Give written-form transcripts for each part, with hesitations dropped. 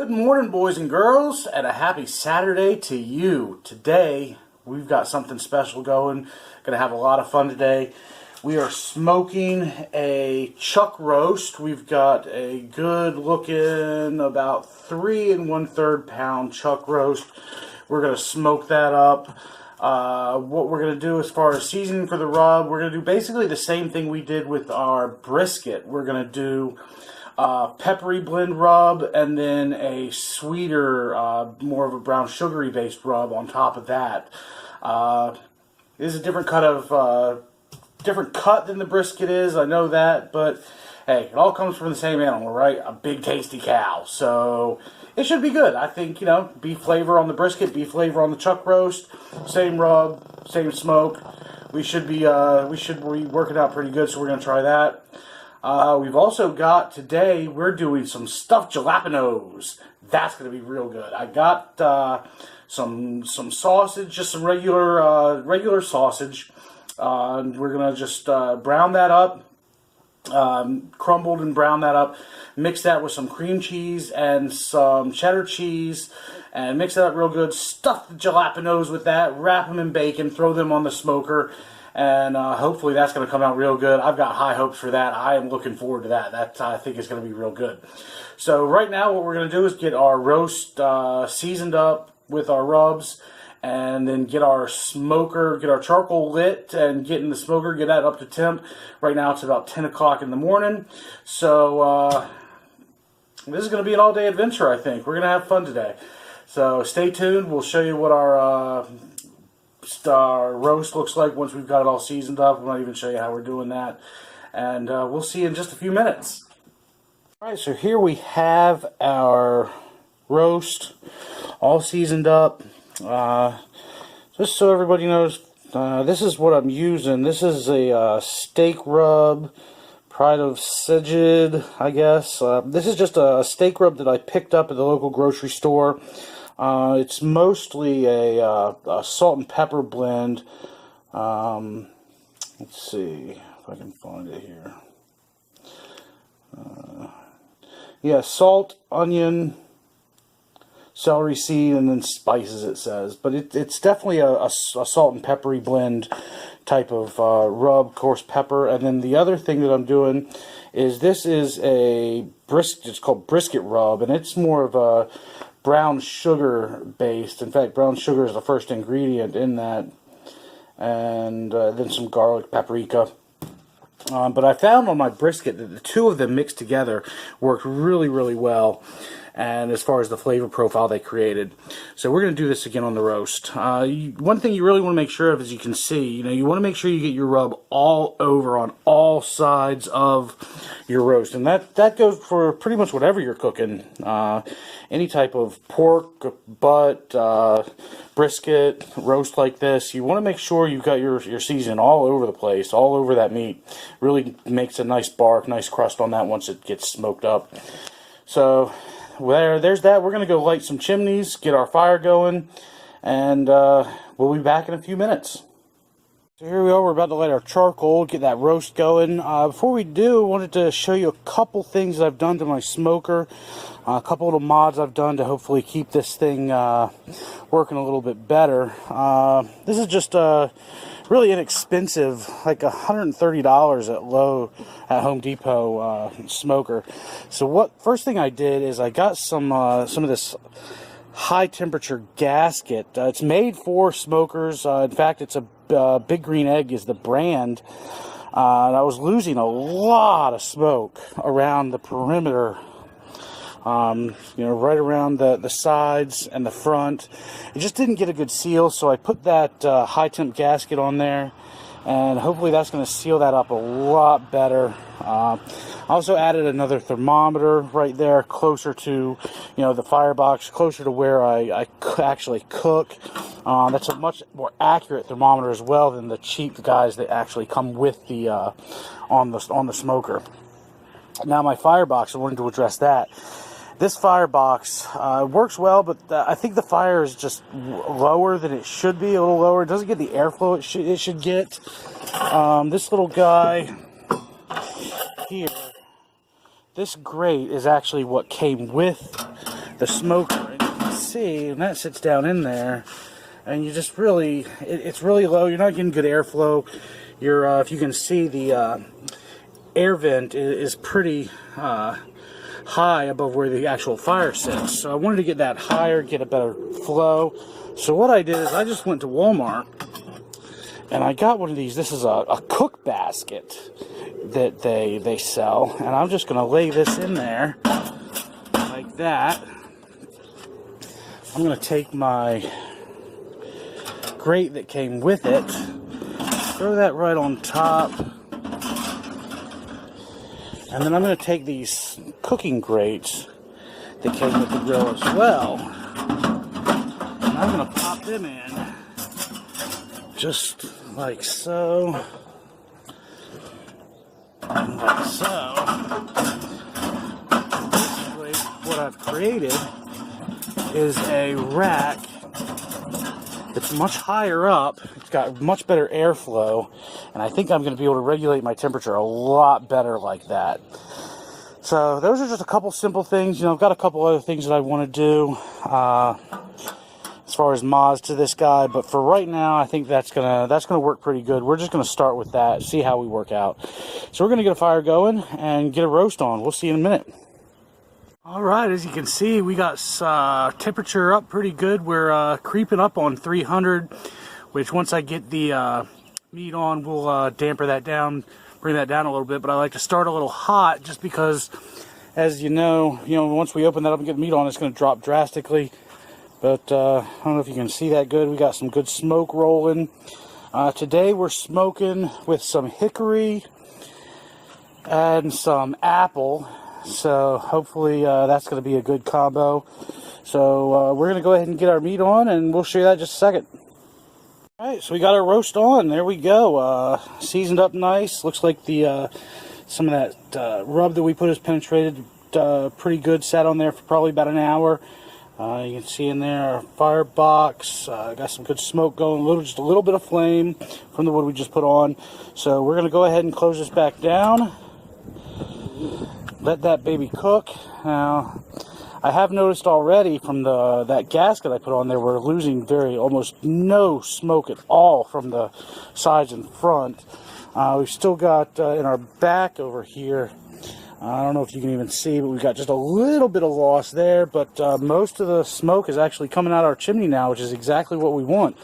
Good morning, boys and girls, and a happy Saturday to you. Today, we've got something special going. Going to have a lot of fun today. We are smoking a chuck roast. We've got a good looking, about 3 1/3 pound chuck roast. We're going to smoke that up. What we're going to do as far as seasoning for the rub, we're going to do basically the same thing we did with our brisket. We're going to do peppery blend rub, and then a sweeter, more of a brown sugary based rub on top of that. This is a different cut than the brisket is, I know that, but hey, it all comes from the same animal, right? A big tasty cow. So it should be good. I think, beef flavor on the brisket, beef flavor on the chuck roast, same rub, same smoke. We should be working out pretty good, so we're going to try that. We've also got today, we're doing some stuffed jalapenos. That's going to be real good. I got some sausage, just some regular sausage. We're going to just brown that up, crumbled and brown that up. Mix that with some cream cheese and some cheddar cheese, and mix that up real good. Stuff the jalapenos with that, wrap them in bacon, throw them on the smoker. And hopefully that's going to come out real good. I've got high hopes for that. I am looking forward to that. That I think is going to be real good. So right now what we're going to do is get our roast seasoned up with our rubs, and then get our smoker, get our charcoal lit, and get in the smoker, get that up to temp. Right now it's about 10 o'clock in the morning. So this is going to be an all-day adventure, I think. We're going to have fun today. So stay tuned. We'll show you what our roast looks like once we've got it all seasoned up. We might even show you how we're doing that, and we'll see you in just a few minutes. Alright, so here we have our roast all seasoned up. Just so everybody knows, this is what I'm using. This is a steak rub, Pride of Sigid, I guess. This is just a steak rub that I picked up at the local grocery store. It's mostly a salt and pepper blend. Let's see if I can find it here. Yeah, salt, onion, celery seed, and then spices, it says. But it's definitely a salt and peppery blend type of rub, coarse pepper. And then the other thing that I'm doing is this is a brisket. It's called Brisket Rub, and it's more of a brown sugar based. In fact, brown sugar is the first ingredient in that, and then some garlic, paprika. But I found on my brisket that the two of them mixed together worked really, really well, and as far as the flavor profile they created. So we're going to do this again on the roast. One thing you really want to make sure of, as you can see, you want to make sure you get your rub all over on all sides of your roast. And that goes for pretty much whatever you're cooking. Any type of pork, butt, brisket, roast like this, you want to make sure you've got your season all over the place, all over that meat. Really makes a nice bark, nice crust on that once it gets smoked up. So there's that. We're going to go light some chimneys, get our fire going, and we'll be back in a few minutes. So here we are. We're about to light our charcoal, get that roast going. Before we do, I wanted to show you a couple things that I've done to my smoker. A couple little mods I've done to hopefully keep this thing working a little bit better. This is just really inexpensive, like $130 at Home Depot smoker. So first thing I did is I got some of this high temperature gasket. It's made for smokers. In fact, it's a Big Green Egg is the brand. And I was losing a lot of smoke around the perimeter. Right around the sides and the front. It just didn't get a good seal, so I put that high temp gasket on there, and hopefully that's going to seal that up a lot better. I also added another thermometer right there, closer to the firebox, closer to where I actually cook. That's a much more accurate thermometer as well than the cheap guys that actually come with the on the smoker. Now my firebox, I wanted to address that. This firebox works well, but I think the fire is just lower than it should be, a little lower. It doesn't get the airflow it should get. This little guy here, this grate is actually what came with the smoker. And you can see, and that sits down in there, and you just really, it's really low. You're not getting good airflow. You're, if you can see, the air vent is pretty high above where the actual fire sits. So I wanted to get that higher, get a better flow. So what I did is I just went to Walmart and I got one of these. This is a cook basket that they sell, and I'm just going to lay this in there like that. I'm going to take my grate that came with it, throw that right on top, and then I'm going to take these cooking grates that came with the grill as well, and I'm going to pop them in just like so, and like so. Basically, what I've created is a rack that's much higher up. It's got much better airflow, and I think I'm going to be able to regulate my temperature a lot better like that. So those are just a couple simple things. You know, I've got a couple other things that I want to do as far as mods to this guy, but for right now, I think that's gonna work pretty good. We're just gonna start with that, see how we work out. So we're gonna get a fire going and get a roast on. We'll see you in a minute. All right, as you can see, we got temperature up pretty good. We're creeping up on 300, which once I get the meat on, we'll damper that down, bring that down a little bit. But I like to start a little hot just because, as you know, once we open that up and get the meat on, it's going to drop drastically. But I don't know if you can see that good. We got some good smoke rolling. Today we're smoking with some hickory and some apple. So hopefully that's going to be a good combo. So we're going to go ahead and get our meat on, and we'll show you that in just a second. Alright, so we got our roast on. There we go. Seasoned up nice. Looks like the some of that rub that we put has penetrated pretty good. Sat on there for probably about an hour. You can see in there our firebox. Got some good smoke going. Just a little bit of flame from the wood we just put on. So we're going to go ahead and close this back down. Let that baby cook. Now, I have noticed already from that gasket I put on there, we're losing almost no smoke at all from the sides and front. We've still got in our back over here, I don't know if you can even see, but we've got just a little bit of loss there, but most of the smoke is actually coming out our chimney now, which is exactly what we want.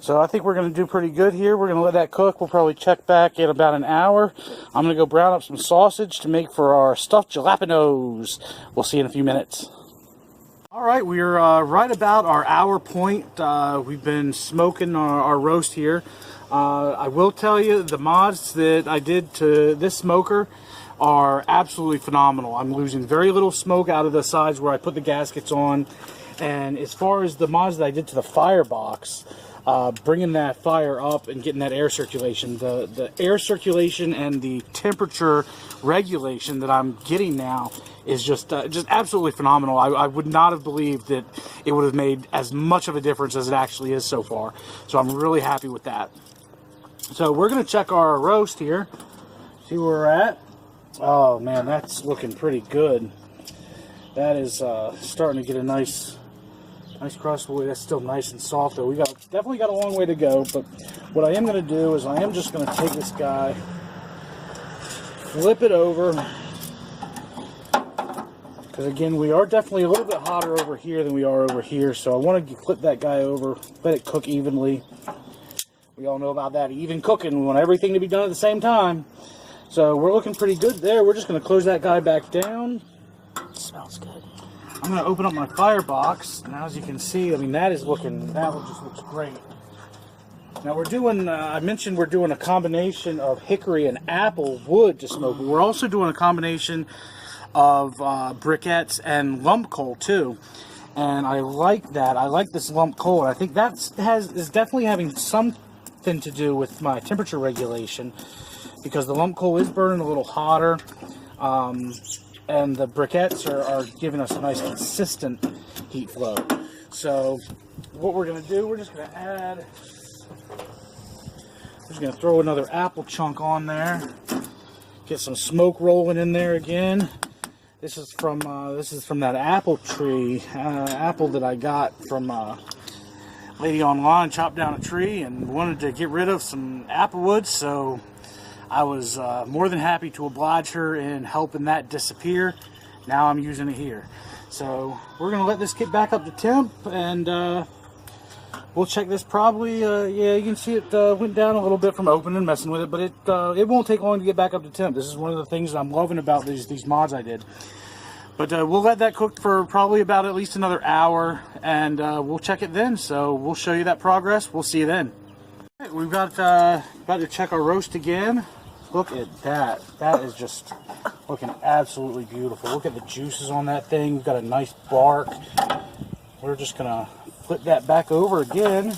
So I think we're going to do pretty good here. We're going to let that cook. We'll probably check back in about an hour. I'm going to go brown up some sausage to make for our stuffed jalapenos. We'll see you in a few minutes. All right, we're right about our hour point. We've been smoking our roast here. I will tell you, the mods that I did to this smoker are absolutely phenomenal. I'm losing very little smoke out of the sides where I put the gaskets on. And as far as the mods that I did to the firebox, bringing that fire up and getting that air circulation, the air circulation and the temperature regulation that I'm getting now is just absolutely phenomenal. I would not have believed that it would have made as much of a difference as it actually is so far. So I'm really happy with that. So we're going to check our roast here, see where we're at. Oh man, that's looking pretty good. That is starting to get a nice crust. Boy, that's still nice and soft though. We definitely got a long way to go, but what I am going to do is I am just going to take this guy, flip it over, because again, we are definitely a little bit hotter over here than we are over here, so I want to flip that guy over, let it cook evenly. We all know about that even cooking. We want everything to be done at the same time. So we're looking pretty good there. We're just going to close that guy back down. It smells good. I'm going to open up my firebox. Now, as you can see, I mean, that just looks great. Now, we're doing, I mentioned we're doing a combination of hickory and apple wood to smoke. But we're also doing a combination of briquettes and lump coal, too. And I like that. I like this lump coal. I think that is definitely having something to do with my temperature regulation, because the lump coal is burning a little hotter. And the briquettes are giving us a nice consistent heat flow. So what we're going to do, we're just going to throw another apple chunk on there, get some smoke rolling in there again, This is from that apple tree, apple that I got from lady online. Chopped down a tree and wanted to get rid of some applewood, so I was more than happy to oblige her in helping that disappear. Now I'm using it here. So we're gonna let this get back up to temp, and we'll check this probably. Yeah, you can see it went down a little bit from opening and messing with it, but it won't take long to get back up to temp. This is one of the things that I'm loving about these mods I did. But we'll let that cook for probably about at least another hour, and we'll check it then. So we'll show you that progress. We'll see you then. All right, we've got about to check our roast again. Look at that. That is just looking absolutely beautiful. Look at the juices on that thing. We've got a nice bark. We're just gonna flip that back over again.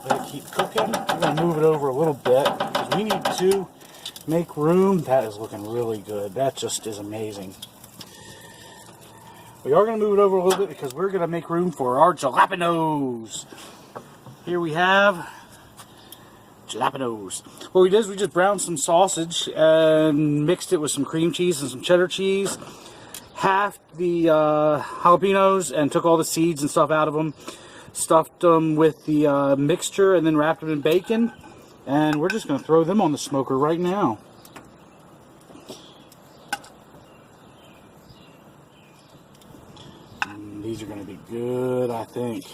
Let it keep cooking. We're gonna move it over a little bit because we need to make room. That is looking really good. That just is amazing. We are gonna move it over a little bit because we're gonna make room for our jalapenos. Here we have jalapenos. What we did is we just browned some sausage and mixed it with some cream cheese and some cheddar cheese. Halved the jalapenos and took all the seeds and stuff out of them. Stuffed them with the mixture and then wrapped them in bacon. And we're just going to throw them on the smoker right now. These are going to be good, I think.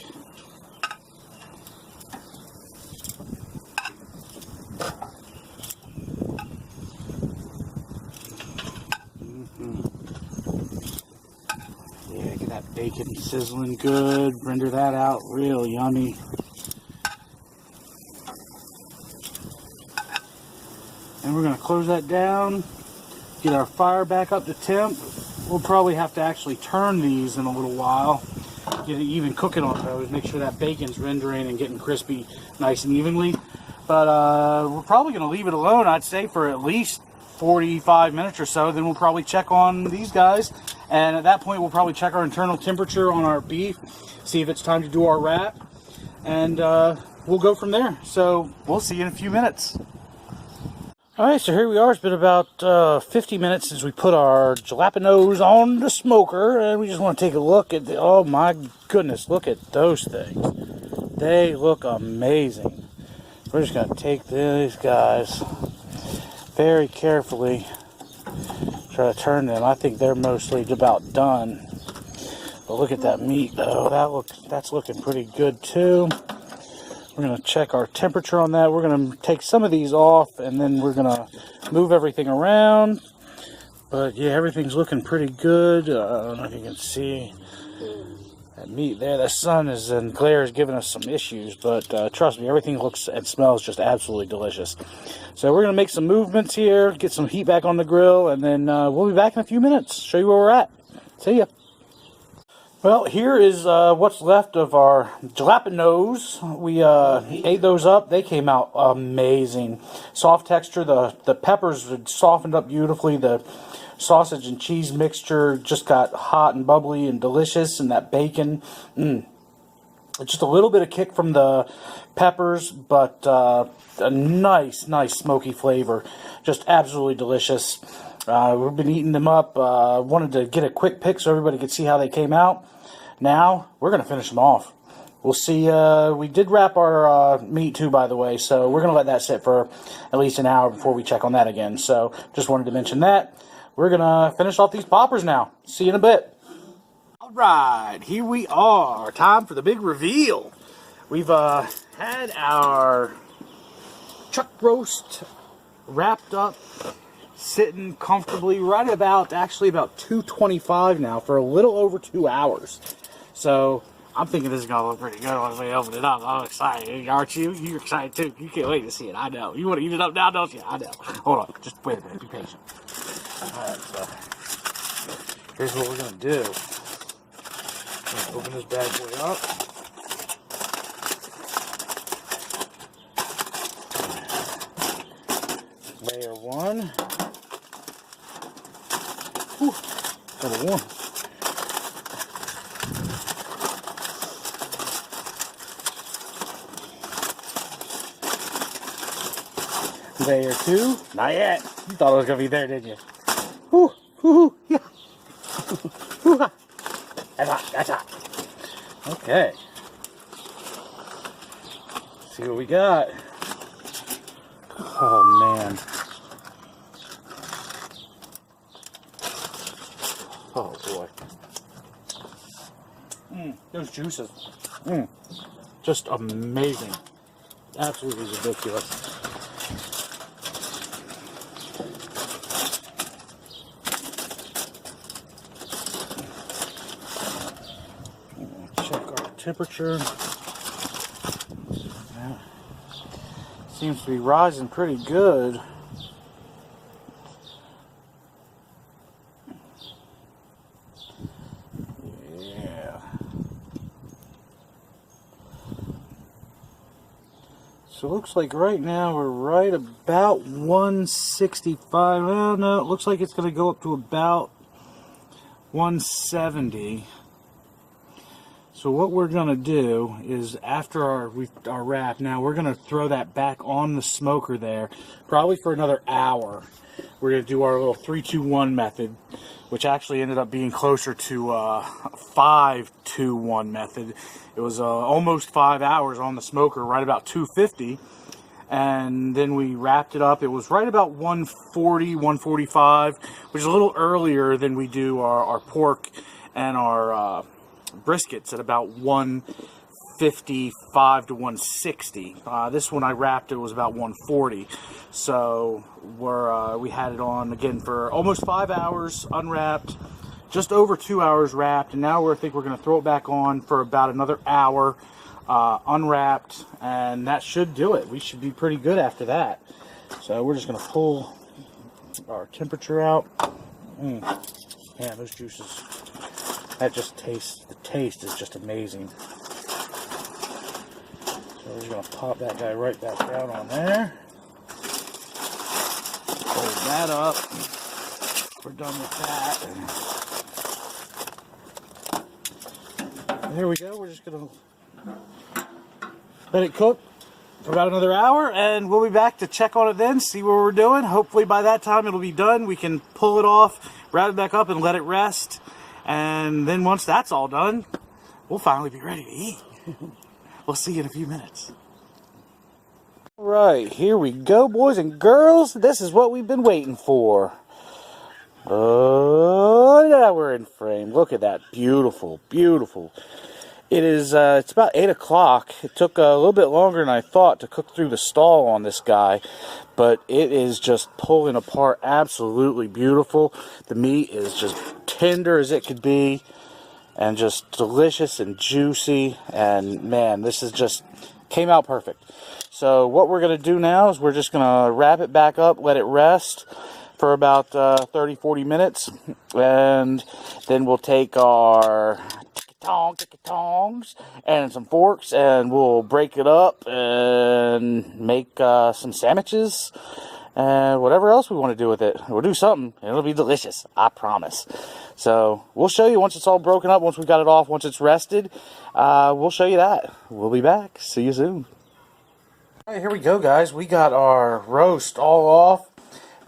Yeah, get that bacon sizzling good. Render that out real yummy. And we're going to close that down. Get our fire back up to temp. We'll probably have to actually turn these in a little while. Get it even cooking on those. Make sure that bacon's rendering and getting crispy nice and evenly. But we're probably going to leave it alone, I'd say, for at least 45 minutes or so. Then we'll probably check on these guys. And at that point, we'll probably check our internal temperature on our beef. See if it's time to do our wrap. And we'll go from there. So we'll see you in a few minutes. Alright, so here we are. It's been about 50 minutes since we put our jalapenos on the smoker, and we just want to take a look at the, oh my goodness, look at those things. They look amazing. We're just going to take these guys very carefully, try to turn them. I think they're mostly about done. But look at that meat though, that's looking pretty good too. We're going to check our temperature on that. We're going to take some of these off, and then we're going to move everything around. But yeah, everything's looking pretty good. I don't know if you can see that meat there. The sun and glare is giving us some issues, but trust me, everything looks and smells just absolutely delicious. So we're going to make some movements here, get some heat back on the grill, and then we'll be back in a few minutes. Show you where we're at. See ya. Well, here is what's left of our jalapenos. We ate those up. They came out amazing. Soft texture. The peppers softened up beautifully. The sausage and cheese mixture just got hot and bubbly and delicious. And that bacon. Just a little bit of kick from the peppers, but a nice smoky flavor. Just absolutely delicious. We've been eating them up. Wanted to get a quick pick so everybody could see how they came out. Now, we're going to finish them off. We'll see. We did wrap our meat too, by the way, so we're going to let that sit for at least an hour before we check on that again. So, just wanted to mention that. We're going to finish off these poppers now. See you in a bit. Alright, here we are. Time for the big reveal. We've had our chuck roast wrapped up, sitting comfortably right about, actually about 225 now for a little over 2 hours. So I'm thinking this is going to look pretty good once we open it up. I'm excited. Aren't you? You're excited too. You can't wait to see it. I know. You want to eat it up now, don't you? I know. Hold on. Just wait a minute. Be patient. Alright, so here's what we're going to do. I'm going to open this bad boy up. Layer one. Whew, kind of warm. Layer two. Not yet. You thought it was going to be there, didn't you? Whew, whew, yeah. Okay. Let's see what we got. Oh man. Oh boy. Those juices. Just amazing. Absolutely ridiculous. Check our temperature. Yeah. Seems to be rising pretty good. Yeah. So it looks like right now we're right about 165. Well, no, it looks like it's going to go up to about 170. So what we're going to do is after our wrap, now we're going to throw that back on the smoker there, probably for another hour. We're going to do our little 3-2-1 method, which actually ended up being closer to 5-2-1 method. It was almost 5 hours on the smoker, right about 250. And then we wrapped it up. It was right about 140, 145, which is a little earlier than we do our pork and our briskets at about 155 to 160. This one I wrapped, it was about 140. So we had it on again for almost 5 hours unwrapped, just over 2 hours wrapped, and now I think we're going to throw it back on for about another hour unwrapped, and that should do it. We should be pretty good after that. So we're just going to pull our temperature out. Yeah, those juices. That just tastes, the taste is just amazing. So we're just going to pop that guy right back down on there. Hold that up. We're done with that. There we go. We're just going to let it cook for about another hour, and we'll be back to check on it then, see what we're doing. Hopefully by that time it'll be done. We can pull it off, wrap it back up, and let it rest. And then once that's all done, we'll finally be ready to eat. We'll see you in a few minutes. Right, here we go, boys and girls. This is what we've been waiting for. Oh, yeah, we're in frame. Look at that. Beautiful, beautiful. It is, it's about 8 o'clock. It took a little bit longer than I thought to cook through the stall on this guy, but it is just pulling apart absolutely beautiful. The meat is just tender as it could be, and just delicious and juicy, and man, this is just came out perfect. So what we're going to do now is we're just going to wrap it back up, let it rest for about 30-40 minutes, and then we'll take our tongs and some forks, and we'll break it up and make some sandwiches and whatever else we want to do with it. We'll do something. It'll be delicious, I promise. So we'll show you once it's all broken up, once we got it off, once it's rested. We'll show you that. We'll be back. See you soon. All right, here we go, guys. We got our roast all off.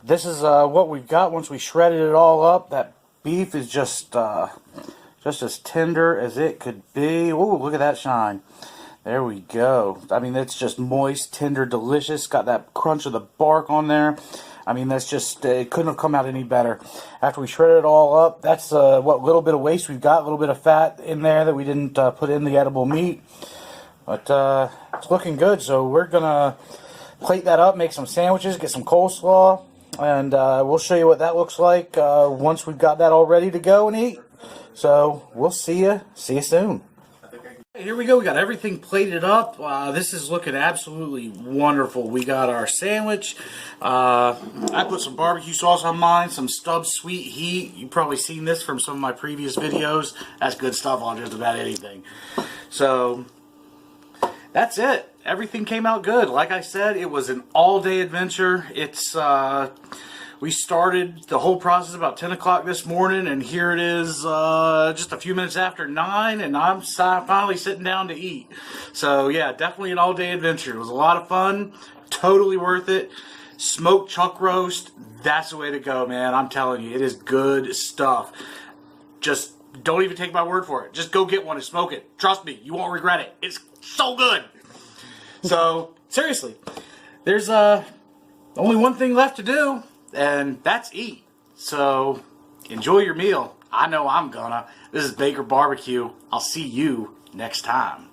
This is what we've got once we shredded it all up. That beef is just as tender as it could be. Ooh, look at that shine. There we go. I mean, it's just moist, tender, delicious. Got that crunch of the bark on there. I mean, that's just, it couldn't have come out any better. After we shredded it all up, that's what little bit of waste we've got, a little bit of fat in there that we didn't put in the edible meat. But it's looking good, so we're going to plate that up, make some sandwiches, get some coleslaw, and we'll show you what that looks like once we've got that all ready to go and eat. So we'll see you soon. Here we go. We got everything plated up. This is looking absolutely wonderful. We got our sandwich. I put some barbecue sauce on mine, some Stubbs Sweet Heat. You've probably seen this from some of my previous videos. That's good stuff on just about anything. So that's it. Everything came out good. Like I said, it was an all-day adventure. It's we started the whole process about 10 o'clock this morning, and here it is just a few minutes after 9, and I'm finally sitting down to eat. So yeah, definitely an all-day adventure. It was a lot of fun, totally worth it. Smoked chuck roast, that's the way to go, man. I'm telling you, it is good stuff. Just Don't even take my word for it. Just go get one and smoke it. Trust me, you won't regret it. It's so good. So, seriously, there's only one thing left to do, and that's eat. So, enjoy your meal. I know I'm gonna. This is Baker Barbecue. I'll see you next time.